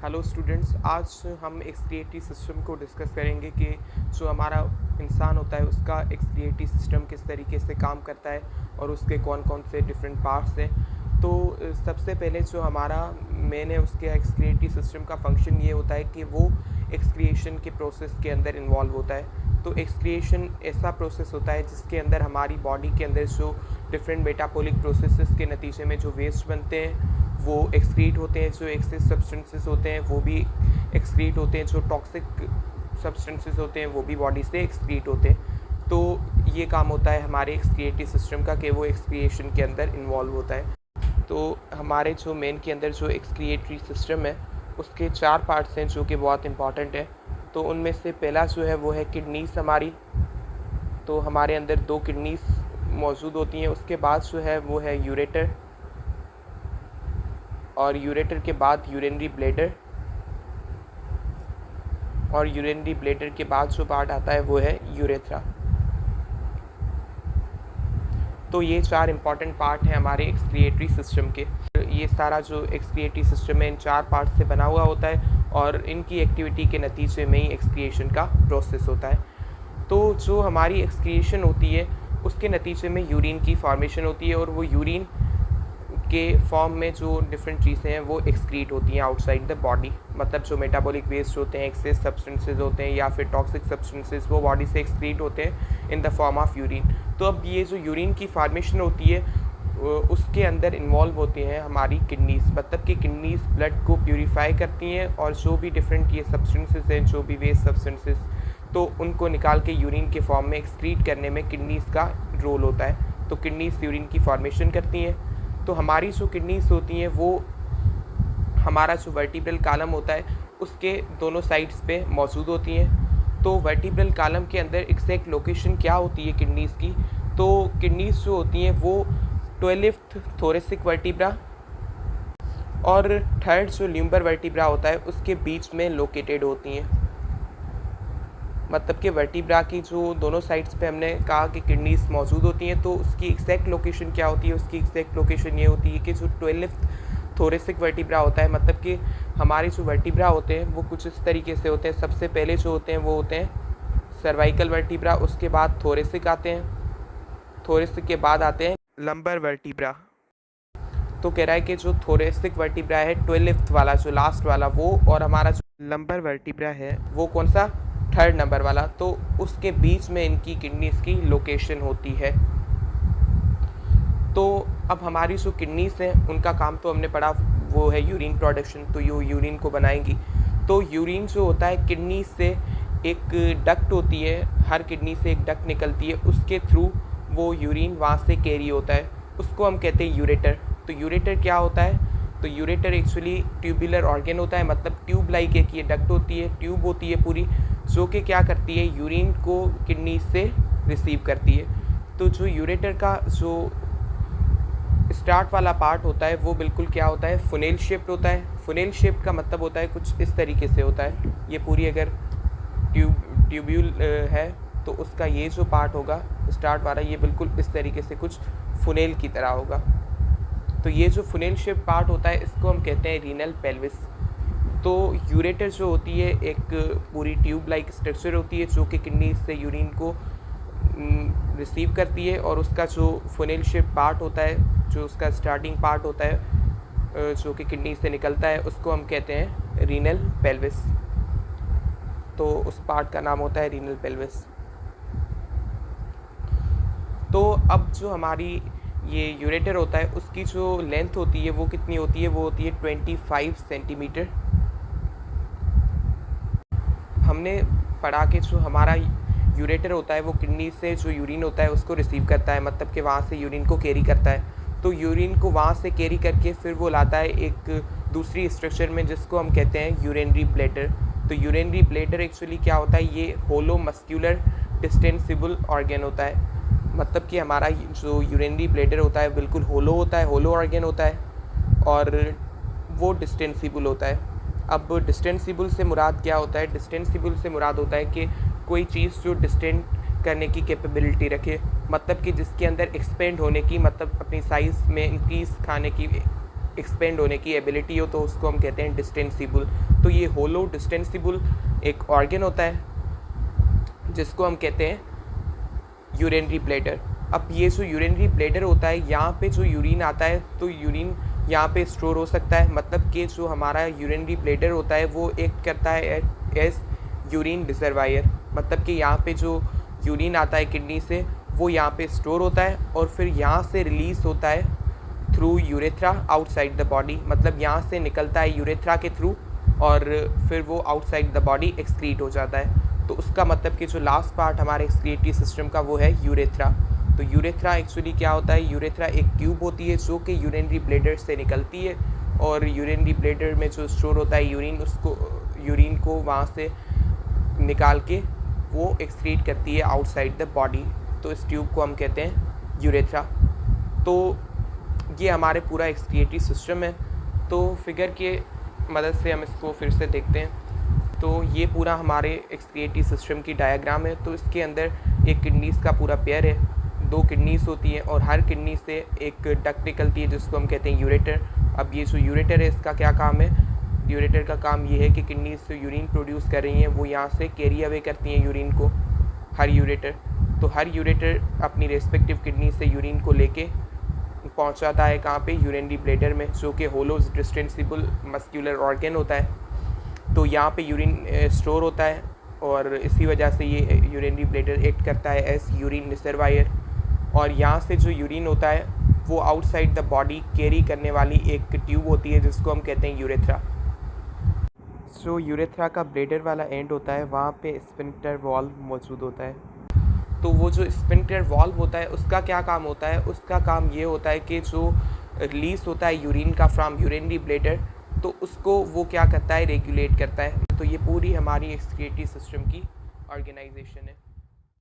Hello students, आज हम excretory system को डिस्कस करेंगे कि जो हमारा इंसान होता है उसका एक्सक्रिएटरी सिस्टम किस तरीके से काम करता है और उसके कौन कौन से डिफरेंट पार्ट्स हैं। तो सबसे पहले जो हमारा मेन है उसके एक्सक्रिएटरी सिस्टम का फंक्शन ये होता है कि वो एक्सक्रिएशन के प्रोसेस के अंदर इन्वॉल्व होता है। तो एक्सक्रिएशन ऐसा प्रोसेस होता है जिसके अंदर हमारी बॉडी के अंदर जो डिफरेंट मेटाबॉलिक प्रोसेसेस के नतीजे में जो वेस्ट बनते हैं वो एक्सक्रीट होते हैं, जो एक्सेस सब्सटेंसेस होते हैं वो भी एक्सक्रीट होते हैं, जो टॉक्सिक सब्सटेंसेस होते हैं वो भी बॉडी से एक्सक्रीट होते हैं। तो ये काम होता है हमारे एक्सक्रिएटरी सिस्टम का कि वो एक्सक्रिएशन के अंदर इन्वॉल्व होता है। तो हमारे जो मेन के अंदर जो एक्सक्रिएटरी सिस्टम है उसके 4 पार्ट्स हैं जो कि बहुत इंपॉर्टेंट है। तो उनमें से पहला जो है वो है किडनीस हमारी। तो हमारे अंदर 2 किडनीस मौजूद होती हैं। उसके बाद जो है वो है यूरेटर, और यूरेटर के बाद यूरिनरी ब्लैडर, और यूरिनरी ब्लैडर के बाद जो पार्ट आता है वो है यूरेथ्रा। तो ये 4 इंपॉर्टेंट पार्ट हैं हमारे एक्सक्रिएटरी सिस्टम के। ये सारा जो एक्सक्रिएटरी सिस्टम है इन 4 पार्ट से बना हुआ होता है और इनकी एक्टिविटी के नतीजे में ही एक्सक्रिएशन का प्रोसेस होता है। तो जो हमारी एक्सक्रिएशन होती है उसके नतीजे में यूरिन की फॉर्मेशन होती है और वो यूरिन के फॉर्म में जो डिफरेंट चीज़ें हैं वो एक्सक्रीट होती हैं आउटसाइड द बॉडी। मतलब जो मेटाबॉलिक वेस्ट होते हैं, एक्सेस सब्सटेंसेस होते हैं या फिर टॉक्सिक सब्सटेंसेस, वो बॉडी से एक्सक्रीट होते हैं in the form of urine. तो अब ये जो यूरिन की फॉर्मेशन होती है उसके अंदर इन्वॉल्व होते हैं हमारी किडनीज। मतलब कि किडनीज ब्लड को प्यूरीफाई करती हैं और जो भी डिफरेंट ये सब्सटेंसेस हैं, जो भी वेस्ट सब्सटेंसेस, तो उनको निकाल के यूरिन के फॉर्म में एक्सक्रीट करने में किडनीज का रोल होता है। तो किडनीज यूरिन की फॉर्मेशन करती हैं। तो हमारी जो किडनीज होती हैं वो हमारा जो वर्टिब्रल कॉलम होता है उसके दोनों साइड्स पे मौजूद होती हैं। तो वर्टिब्रल कॉलम के अंदर एग्जैक्ट लोकेशन क्या होती है किडनीज की, तो किडनीज जो होती हैं वो 12th थोरेसिक वर्टिब्रा और 3rd जो ल्यूम्बर वर्टिब्रा होता है उसके बीच में लोकेटेड होती हैं। मतलब कि वर्टिब्रा की जो दोनों साइड्स पे हमने कहा कि किडनीज मौजूद होती हैं, तो उसकी एग्जैक्ट लोकेशन क्या होती है? उसकी एग्जैक्ट लोकेशन ये होती है कि जो 12th थोरेसिक वर्टिब्रा होता है, मतलब कि हमारे जो वर्टिब्रा होते हैं वो कुछ इस तरीके से होते हैं। सबसे पहले जो होते हैं वो होते हैं सर्वाइकल वर्टिब्रा, उसके बाद थोरेसिक आते हैं, थोरेसिक के बाद आते हैं लंबर वर्टिब्रा। तो कह रहा है कि जो थोरेसिक वर्टिब्रा है 12th वाला, जो लास्ट वाला वो, और हमारा जो लंबर वर्टिब्रा है वो कौन सा? 3rd नंबर वाला। तो उसके बीच में इनकी किडनीज की लोकेशन होती है। तो अब हमारी जो किडनीज हैं उनका काम तो हमने पढ़ा, वो है यूरिन प्रोडक्शन। तो ये यूरिन को बनाएंगी। तो यूरिन जो होता है किडनी से एक डक्ट होती है, हर किडनी से एक डक्ट निकलती है, उसके थ्रू वो यूरिन वहाँ से कैरी होता है, उसको हम कहते हैं यूरेटर। तो यूरेटर क्या होता है? तो यूरेटर एक्चुअली ट्यूबुलर ऑर्गन होता है। मतलब ट्यूब लाइक एक ये डक्ट होती है, ट्यूब होती है पूरी, जो कि क्या करती है, यूरिन को किडनी से रिसीव करती है। तो जो यूरेटर का जो स्टार्ट वाला पार्ट होता है वो बिल्कुल क्या होता है? फुनेल शेप्ड होता है। फुनेल शेप का मतलब होता है कुछ इस तरीके से होता है। ये पूरी अगर ट्यूब्यूल है तो उसका ये जो पार्ट होगा स्टार्ट वाला, ये बिल्कुल इस तरीके से कुछ फुनेल की तरह होगा। तो ये जो फुनेल शेप पार्ट होता है इसको हम कहते हैं रीनल पेल्विस। तो यूरेटर जो होती है एक पूरी ट्यूब लाइक स्ट्रक्चर होती है जो कि किडनी से यूरिन को रिसीव करती है, और उसका जो फुनेल शेप पार्ट होता है, जो उसका स्टार्टिंग पार्ट होता है जो कि किडनी से निकलता है, उसको हम कहते हैं रीनल पेल्विस। तो उस पार्ट का नाम होता है रीनल पेल्विस। तो अब जो हमारी ये यूरेटर होता है उसकी जो लेंथ होती है वो कितनी होती है? वो होती है 25 सेंटीमीटर। हमने पढ़ा कि जो हमारा यूरेटर होता है वो किडनी से जो यूरिन होता है उसको रिसीव करता है, मतलब कि वहाँ से यूरिन को कैरी करता है। तो यूरिन को वहाँ से कैरी करके फिर वो लाता है एक दूसरी स्ट्रक्चर में जिसको हम कहते हैं यूरिनरी ब्लैडर। तो यूरिनरी ब्लैडर एक्चुअली क्या होता है? ये होलो मस्क्यूलर डिस्टेंसिबल ऑर्गन होता है। मतलब कि हमारा जो यूरिनरी ब्लैडर होता है बिल्कुल होलो होता है, होलो ऑर्गन होता है, और वो डिस्टेंसिबल होता है। अब डिस्टेंसिबल से मुराद क्या होता है? डिस्टेंसिबल से मुराद होता है कि कोई चीज़ जो डिस्टेंट करने की कैपेबिलिटी रखे, मतलब कि जिसके अंदर एक्सपेंड होने की, मतलब अपनी साइज़ में इंक्रीज़ खाने की एक्सपेंड होने की एबिलिटी हो तो उसको हम कहते हैं डिस्टेंसिबल। तो ये होलो डिस्टेंसिबल एक ऑर्गन होता है जिसको हम कहते हैं यूरिनरी ब्लैडर। अब ये जो यूरिनरी ब्लैडर होता है, यहाँ पे जो यूरिन आता है तो यूरिन यहाँ पे स्टोर हो सकता है, मतलब कि जो हमारा यूरिनरी ब्लैडर होता है वो एक्ट करता है एज यूरिन रिजर्वायर। मतलब कि यहाँ पे जो यूरिन आता है किडनी से वो यहाँ पे स्टोर होता है और फिर यहाँ से रिलीज़ होता है through urethra outside the body. मतलब यहाँ से निकलता है यूरेथ्रा के थ्रू और फिर वो आउटसाइड द बॉडी एक्सक्रीट हो जाता है। तो उसका मतलब कि जो लास्ट पार्ट हमारे एक्सक्रीटरी सिस्टम का वो है यूरेथ्रा। तो यूरेथ्रा एक्चुअली क्या होता है, यूरेथ्रा एक ट्यूब होती है जो कि यूरिनरी ब्लैडर से निकलती है और यूरिनरी ब्लैडर में जो स्टोर होता है यूरिन, उसको यूरिन को वहाँ से निकाल के वो एक्सक्रीट करती है आउटसाइड द बॉडी। तो इस ट्यूब को हम कहते हैं यूरेथ्रा। तो ये हमारे पूरा एक्सक्रीटरी सिस्टम है। तो फिगर के मदद से हम इसको फिर से देखते हैं। तो ये पूरा हमारे एक्सक्रीटरी सिस्टम की डायग्राम है। तो इसके अंदर एक किडनीज़ का पूरा पेयर है, 2 किडनीज़ होती हैं और हर किडनी से एक डक्ट निकलती है जिसको हम कहते हैं यूरेटर। अब ये जो यूरेटर है इसका क्या काम है, यूरेटर का काम ये है कि किडनी से यूरिन प्रोड्यूस कर रही हैं वो यहाँ से कैरी अवे करती हैं यूरिन को, हर यूरेटर। तो हर यूरेटर अपनी रेस्पेक्टिव किडनी से यूरिन को लेके पहुँचाता है कहाँ पे, यूरिनरी ब्लैडर में, जो कि होलो डिस्टेंसिबल मस्क्यूलर ऑर्गन होता है। तो यहाँ पे यूरिन स्टोर होता है और इसी वजह से ये यूरिनरी ब्लैडर एक्ट करता है एज यूरिन रिजर्वायर। और यहाँ से जो यूरिन होता है वो आउटसाइड द बॉडी कैरी करने वाली एक ट्यूब होती है जिसको हम कहते हैं यूरेथ्रा। जो यूरेथ्रा का ब्लैडर वाला एंड होता है वहाँ पे स्फिंक्टर वॉल्व मौजूद होता है। तो वो जो स्फिंक्टर वॉल्व होता है उसका क्या काम होता है, उसका काम ये होता है कि जो रिलीज़ होता है यूरिन का फ्रॉम यूरिनरी ब्लैडर तो उसको वो क्या करता है, रेगुलेट करता है। तो ये पूरी हमारी एक्सक्रीटरी सिस्टम की ऑर्गेनाइजेशन है।